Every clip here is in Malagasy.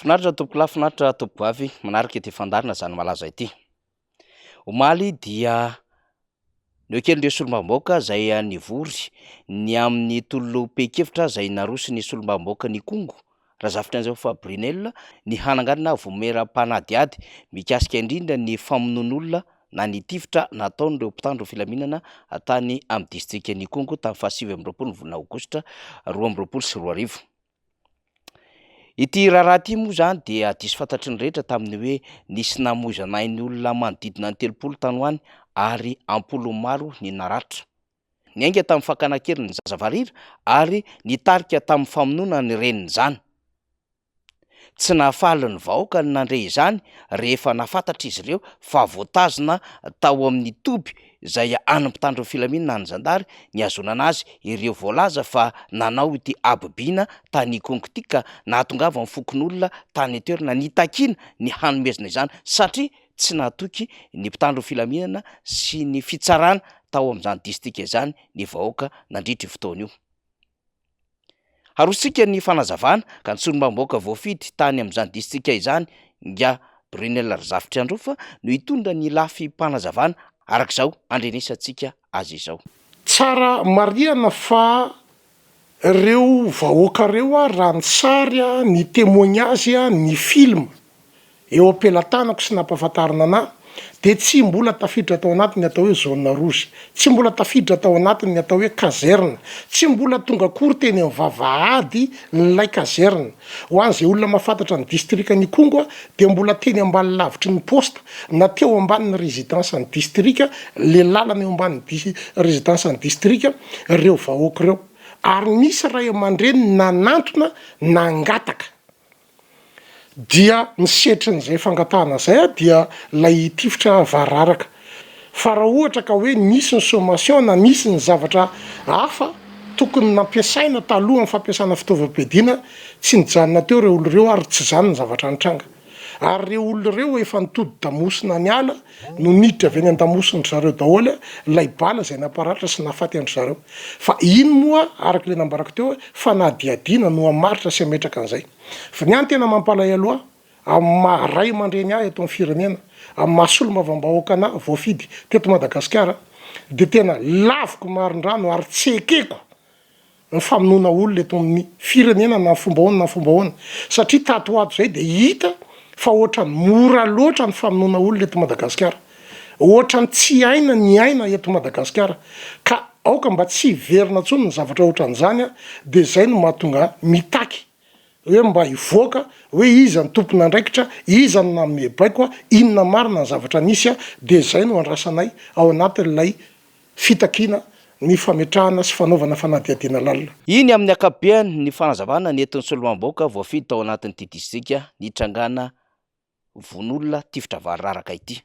Finaritra tompoko lahy, finaritra tompoko avy, manaraka ity fandarina zany malaza ity. Omaly dia neokelin'ireo solombambaoka zay nivory ny amin'ny tolom-pekefitra zay naroso ny solombambaoka ny Kongo, Razafitra an'izao fa Brunel, ny hananganana vomeram-panadiady mikasika indrindra ny famonoan'olona na ny tifitra nataon'ireo mpitandro filaminana tany amin'ny distrika ny Kongo tamin'ny 27 volana Aogositra 2024. Ity raharaha ity moa zany dia diso fantatry ny rehetra tamin'ny hoe nisy namoizanain'ny olona manodidina ny 30 tanoany ary ampolo maro ny naratra. Niainga tamin'ny fakana kely ny zazavarira ary nitarika tamin'ny famonoana ny reniny zany. Tsy nahafaly ny vahoaka ny nandre izany rehefa nafantatra izy ireo fa voatazona tao amin'ny toby izay any mpitandro filaminana ny zandary ny azonana azy ireo voalaza fa nanao ity abibiana tany Kongo ity ka nahatongava ny fokon'olona tany toerana nitakiana ny hanomezana izany satria tsy nahatoky ny mpitandro filaminana sy ny fitsarana tao amin'izany distrika izany ny vahoaka nandritra fotoana io. Arosika ny fanazavana ka ny solombambaoka voafidy tany amin'izany distrika izany nga Brunel Razafitra Androfa no hitondra ny lafy mpanazavana arak'izao andrenisantsika azy izao. Tsara marihana fa reo vahoaka reo raha ny sary ny témoignage ny film eo am-pelatanako sy nampahafantarina anahy de tsy mbola tafiditra tao anatiny atao hoe zone rouge, tsy mbola tafiditra tao anatiny atao hoe caserne, tsy mbola tonga akory teny amin'ny vavahady nylay caserne. Ho an'izay olona mahafantatra ny distrika ny Kongo de mbola teny ambany lavitry ny poste na teo ambanin'ny résidence ny distrika, le lalana eo ambanin'ny résidence ny distrika reo vahoaka reo. Ary nisy ray aman-dreny nanantona nangataka dia nisetrin'izay fangatahana zay dia lay tifitra vararaka. Fa raha ohatra ka hoe nisy ny sommation na nisy ny zavatra hafa tokony nampiasaina taloha amin'ny fampiasana fitaovam-piadiana, tsy nijanona teo reo olo reo ary tsy zany ny zavatra nitranga. Ary reo olo reo efa nitody damosina ny ala no niditra avy any an-damosiny zareo daholo lay bala zay naparatra sy nahafaty andry zareo. Fa ino moa araka le nambarako teo fa nadiadiana no amaritra sy ametraka an'izay. Fa ny any tena mampalay aloha amin'ny maharay aman-dreny ahy eto amin'ny firenena, amin'ny mahasolo mavambahoaka anahy voafidy teto Madagasikara, de tena laviko marin-drano ary tsekeko ny famonoana olona eto amin'ny firenena na fomba ahoana na fomba ahoana. Satria tato ato zay de hita fa ohatrany mora loatra ny famonoana olona eto Madagasikara. Ohatrany tsy aina ny aina eto Madagasikara. Ka aoka mba tsy verina tsony ny zavatra ohatran'izany de zay no mahatonga mitaky hoe mba hivoaka hoe iza ny tompona andraikitra, iza ny nanome baiko, inona marina ny zavatra nisy de zay no andrasanay ao anatin'ilay fitakiana ny fametrahana sy fanaovana fanadiadiana lalina. Iny amin'ny akabeany ny fanazavana nentin'ny solombambaoka voafidy tao anatin'ity distrika nitrangana von'olona tifitra vararaka ity.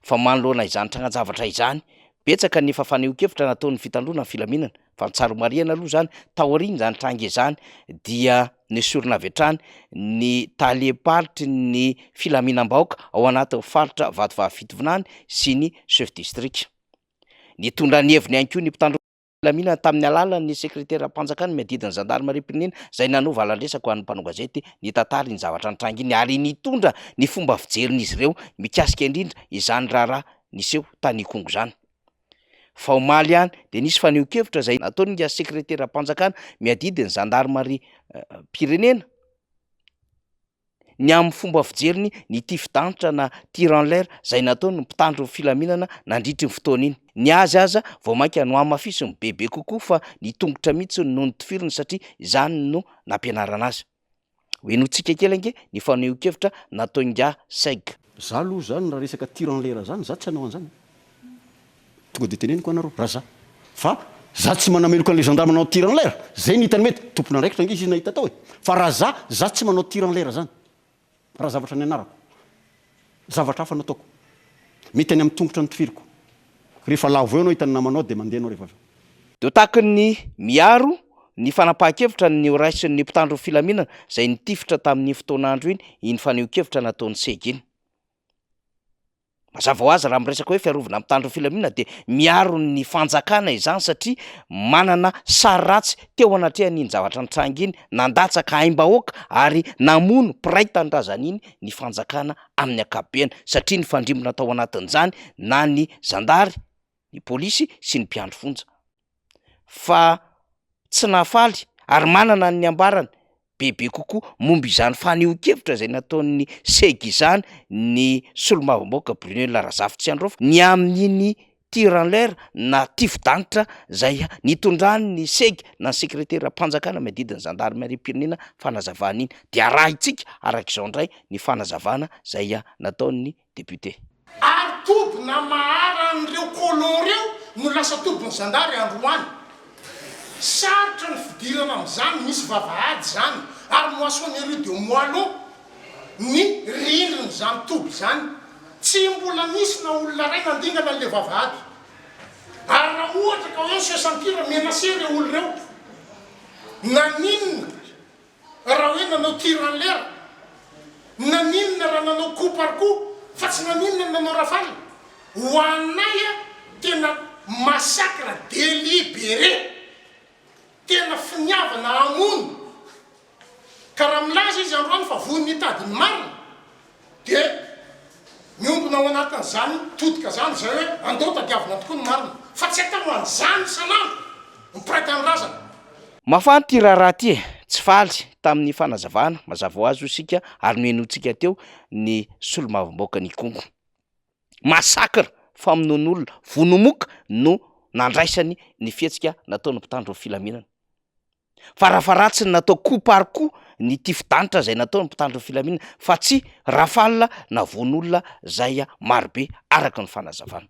Fa manoloana izany trangan-javatra izany betsaka ny fafaneo-kevitra nataon'ny fitandrona filaminana fa tsaro mariana aloha zany taoriny zany tranga izany dia ny sorona avetrany ny talepalitry ny filaminam-bahoaka ao anatin'ny faritra Vatovavy-Fitovinany sy ny chef district. Nitondra ny heviny ihany koa ny mpitandro filaminana tamin'ny alalan'ny sekretera mpanjakany miadidiny gendarmerie pirenena zay nanao valandresaka ho an'ny mpanao gazety ny tantara ny zavatra nitranga iny ary nitondra ny fomba fijerin'izy ireo mikasika indrindra izany raharaha niseho tany Kongo zany. Fa omaly ihany de nisy faneo-kevitra zay nataony nga sekretera mpanjakana miadidiny gendarmerie pirenena ny amin'ny fomba fijeriny ny tifidantitra na tir en l'air zay nataony ny mpitandro filaminana nandritry ny fotoana iny. Ny azy aza vao mainka no amafisy ny bebe kokoa fa ny tongotra mihitsy no nitifiriny satria izany no nampianarana azy. Hoenotsika kely ange ny faneo-kevitra nataony nga seg. Za aloha zany raha resaka tir en l'air zany za tsy hanao an'izany. Tonga de teneniko anareo raha za fa za tsy manameloka an'le gendarme manao tir en l'air zay ny hitany mety tompona andraikitra nge izy nahita tao fa raha za tsy manao tir en l'air zany raha zavatra ny anarako zavatra hafa nataoko mety any amin'ny tongotra ny tifiriko rehefa lavo eo anao hitany namanao de mandeha anao rehefa avy. De takiny miaro ny fanapahan-kevitra ny raisin'ny mpitandro filaminana zay nitifitra tamin'ny fotoan'andro iny faneho-kevitra nataon'ny seg iny. mazava ho azy raha miresaka hoe fiarovana amin'ny tandro filaminana de miaro ny fanjakana izany satria manana sary ratsy teo anatrehan'iny zavatra nitrangy iny nandatsaka aim-bahoaka ary namono piray tanindrazan'iny ny fanjakana amin'ny akabeana satria ny fandrimona tao anatin'izany na ny zandary ny polisy sy ny mpiandro fonja fa tsy nafaly ary manana ny ambarany bebe kokoa momba izany faneho-kevitra zay nataon'ny sega izany ny solomavamboaka Brunel Larazafy tsy androfa ny amin'iny tir en l'air na tifo-danitra zay nitondrany ny sega na ny sekretera mpanjakana madidiny zandarmeriam-pirenena fanazavana iny de arahintsika arak'izao indray ny fanazavana zay nataon'ny député. Ary toby na mahara an'ireo colon reo no lasa tobiny zandary androany. Sarotra ny fidirana amin'izany, misy vavahady zany ary moissonnerie de moellon ny rindriny zany toby zany. Tsy mbola misy na olona ray nandingana an'le vavahady. Ary raha ohatra ka hoe soixante menacé reo olo reo naninona raha hoe nanao tir en l'air, naninona raha nanao coup par coup, fa tsy naninona nanao rafale. Ho anay tena massacre délibéré, tena finiavana amono. Ka raha milaza izy androany fa voniny tadiny marina de miombona ao anatin'izany todika zany zay hoe andao tadiavina tokoa ny marina fa tsy atao an'izany sanandro mipiray tamin'ny razana. Mafana ty raharaha ty tsy faly tamin'ny fanazavana mazava ho azy isika ary noenotsika teo ny solomavamboaka ny Kongo. Masakra famonoan'olona vonomoka no nandraisany ny fihetsika nataony mpitandro filaminana. Farafaratsy natao coup par coup ny tifo-danitra zay nataony mpitandro filaminana fa tsy rafale na von'olona zay marobe araka ny fanazavana.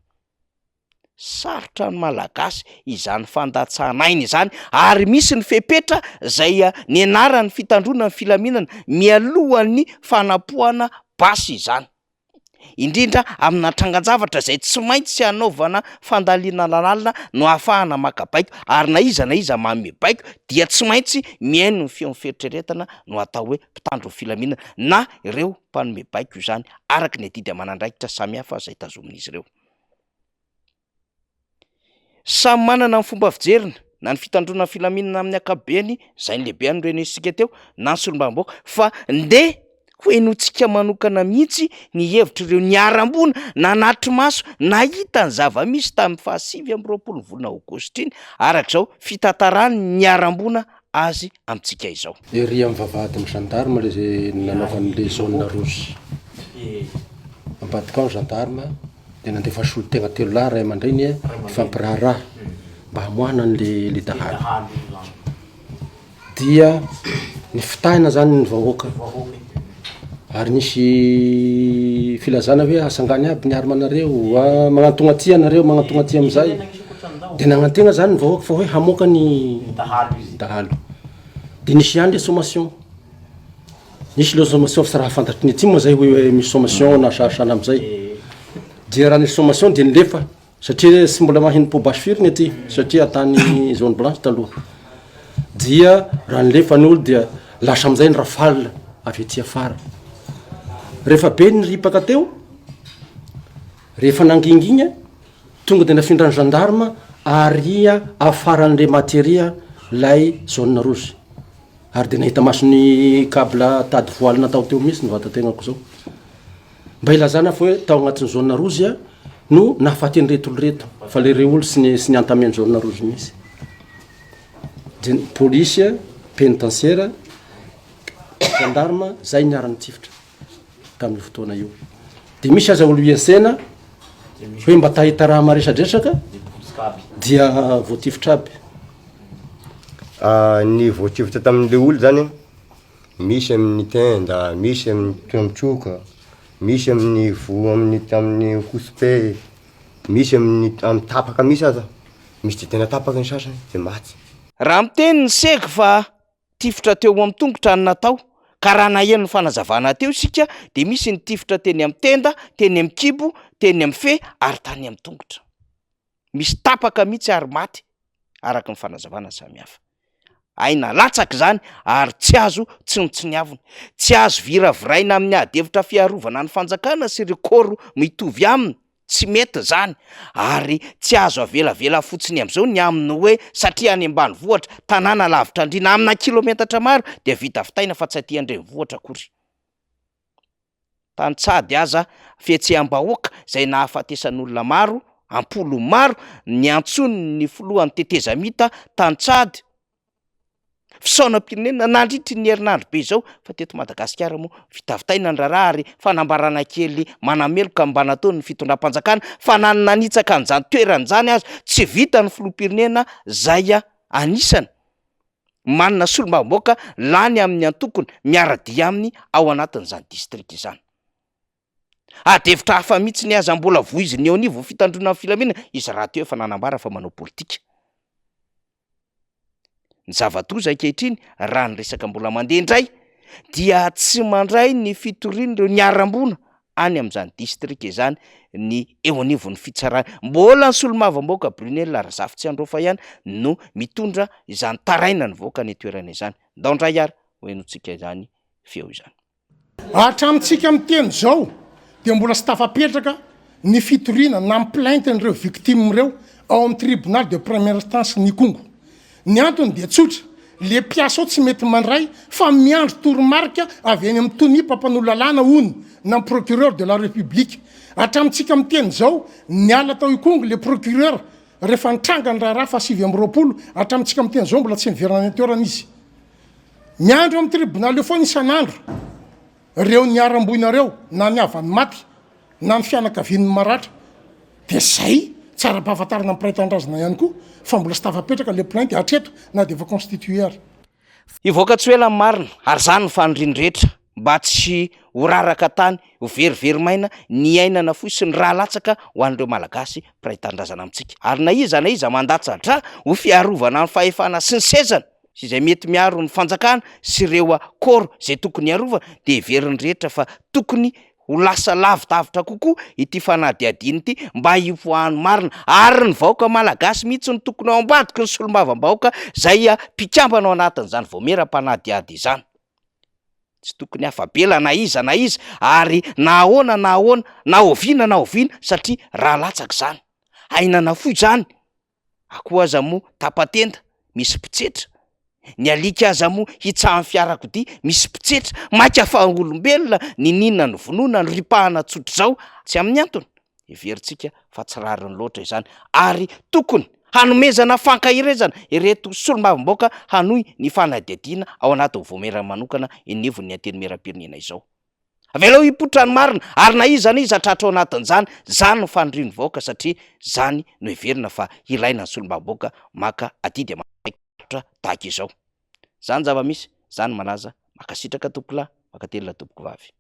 Sarotra ny malagasy izany fandatsahanainy izany ary misy ny fepetra zay ny anaran'ny fitandrona ny filaminana mialohan'ny fanapohana basy izany. Indrindra amina trangan-javatra zay tsy maintsy hanaovana fandaliana lalàna no ahafahana maka baiko ary na iza manome baiko dia tsy maintsy miaino ny feon'ny feritreretana no atao hoe mpitandro filaminana na ireo mpanome baiko izany araka ny adidy amanandraikitra samihafa zay tazomin'izy ireo. Samy manana ny fomba fijerina na ny fitandrona filaminana amin'ny akabeny zay ny lehibe any renesika teo na ny solombavam-boaka fa nde hoenotsika manokana mihitsy ny hevitr'ireo niarambona nanatry maso nahita ny zava-misy tamin'ny 25 volana aogositra iny arak'izao fitantarany niarambona azy amintsika izao. Ery amin'ny vavahadin'ny gendarme le nanaovan'le zone rouge ambadika ao ny gendarme de nandefa solo-tegna telo lahy ray aman-dreny ifampiraharaha mba hamoahana an'le dahaly dia ny fitahina zany ny vahoaka ary nisy filazana hoe asangany aby ny armanareo magnantonga ty anareo magnantonga ty amizay de nagnantegna zany ny vahoaka fa hoe hamoaka ny dahalo de nisy ihany le sommation nisy le sommation fa tsy raha fantatry ny ty moa zay hoe misy sommation na sarasana amizay dia raha nisy sommation de nilefa satria tsy mbola mahino pobasy firy ny aty satria atany zone blanche taloha dia raha nilefa ny olo dia lasa amizay ny rafale avy aty afara. Rehefa be ny ripaka teo rehefa nangingigna tonga de nafindran'ny gendarme aria afaran'le materia lay zone rouge ary de nahita masony câble tady voile natao teo misy ny vatategnako zao mba ilazana fa hoe tao agnatin'ny zone rouge no nahafaty an'ireto olo reto fa le reo olo sy ny antameny zone rouge misy de polisy pénitentiaire gendarme zay niarany tifitra tamin'ny fotoana io de misy aza olo iasena hoe mba tahita raha maresadresaka dia voatifitra aby. Ny voatifitra tamin'le olo zany misy amin'ny tenda, misy amin'ny tombotroka, misy amin'ny amin'ny hospe, misy amin'ny tapaka misy aza misy de tena tapaka ny sasany de maty. Raha miteny ny seka fa tifitra teo amin'ny tongotra ny natao ka raha naheno ny fanazavana teo sika de misy ny tifitra teny amin'ny tenda, teny amin'ny kibo, teny amin'ny fe ary tany amin'ny tongotra. Misy tapaka mihitsy ary maty araka ny fanazavana samihafa. aina latsaka zany ary tsy azo tsinotsiniavina, tsy azo viraviraina amin'ny adevitra fiarovana ny fanjakana sy ireo koro mitovy aminy, tsy mety zany. Ary tsy azo avelavela fotsiny am'izao ny aminy hoe satria any ambanivohitra tanàna lavitra andrina amina kilometatra maro de vita fitaina fa tsy aty andrenivohitra akory. Tantsady aza fihetseham-bahoaka zay nahafatesan'olona maro, ampolo maro ny antsony ny filohan'ny tetezamita Tantsady. Fisaonam-pirenena nandritry ny herinandro be zao fa teto Madagasikara moa vita fitaina ny raharaha ary fanambarana kely manameloka mba nataony ny fitondram-panjakana fa nanitsaka an'izany toerana zany azy tsy vita ny filoham-pirenena zay anisany manana solombavambaoka lany amin'ny antokony miaradia aminy ao anatin'izany distrika izany. Adevitra hafa mihitsy ny aza mbola voiziny eo anivo fitandrona amin'ny filaminana izy raha teo efa nanambara fa manao politika. Ny zava-doza ankehitriny raha ny resaka mbola mandeha indray dia tsy mandray ny fitoriana ireo niarambona any amin'izany distrika izany ny eo anivon'ny fitsarana. Mbola ny solombavambaoka Brunel Razafy Androfa ihany no mitondra izany taraina ny voaka ny toerana izany. Ndaondray ary hoenotsika izany feo izany. Hatramintsika amin'ny teny zao dia mbola sy tafapetraka ny fitoriana na plainte n'ireo victime ireo ao amin'ny tribunal de première instance ny Kongo. Ny antony dia tsotra, le mpiasa ao tsy mety mandray fa miandro toromarika avy any amin'ny Tony Papan'Olalana ony na procureur de la République. Hatramintsika amin'ny teny zao niala tao i Kongo le procureur rehefa nitranga ny raharaha fa 2020 hatramintsika amin'ny teny zao mbola tsy niverina ny toerana izy. Miandro amin'ny tribunal eo foana isan'andro reo niaramboinareo na ny avany maty na ny fianakavian'ny maratra de zay tsara-pahafantarana amin'ny piraitandrazana ihany koa fa mbola sy tafapetraka le plainte hatreto na de efa constitué ary. Ivoaka tsy ela marina ary zany ny fanindrindrehetra mba tsy ho raraka tany ho verivery maina ny ainana foy sy ny raha latsaka ho an'ireo malagasy piraitandrazana amintsika. Ary na iza mandatsatra ho fiarovana ny fahefana sy ny sezana sy izay mety miaro ny fanjakana sy ireo akôro zay tokony hiarovana de heveriny rehetra fa tokony ho lasa lavidavitra kokoa ity fanadihadiana ity mba hipoahany marina ary ny vahoaka malagasy mihitsy ny tokony ao ambadiky ny solombavambahoaka zay mpikambana ao anatin'izany voameram-panadihady izany. Tsy tokony afabela na iza ary na ahoana na oviana satria raha latsaka zany. Ainana foy zany. Akoho aza moa tapatenda misy mpitsetra. Ny alika aza moa hitsahan'ny fiarakodia misy mpitsetra. Maika fa olombelona ny ninona ny vonoana ny ripahana tsotra zao tsy amin'ny antony. Everitsika fa tsy rariny loatra izany ary tokony hanomezana fankahirezana ireto solombavambaoka hanohy ny fanadihadiana ao anatin'ny voamerana manokana enivony ny anteny meram-pirenena izao. Avelao hipotra ny marina ary na iza tratra ao anatin'izany zany no fanindriny vahoaka satria zany no heverina fa ilaina ny solombavambaoka maka aty de maka tahaka izao. Zany zava-misy, zany malaza makasitraka tompolahy, makatelina tompoko vavy.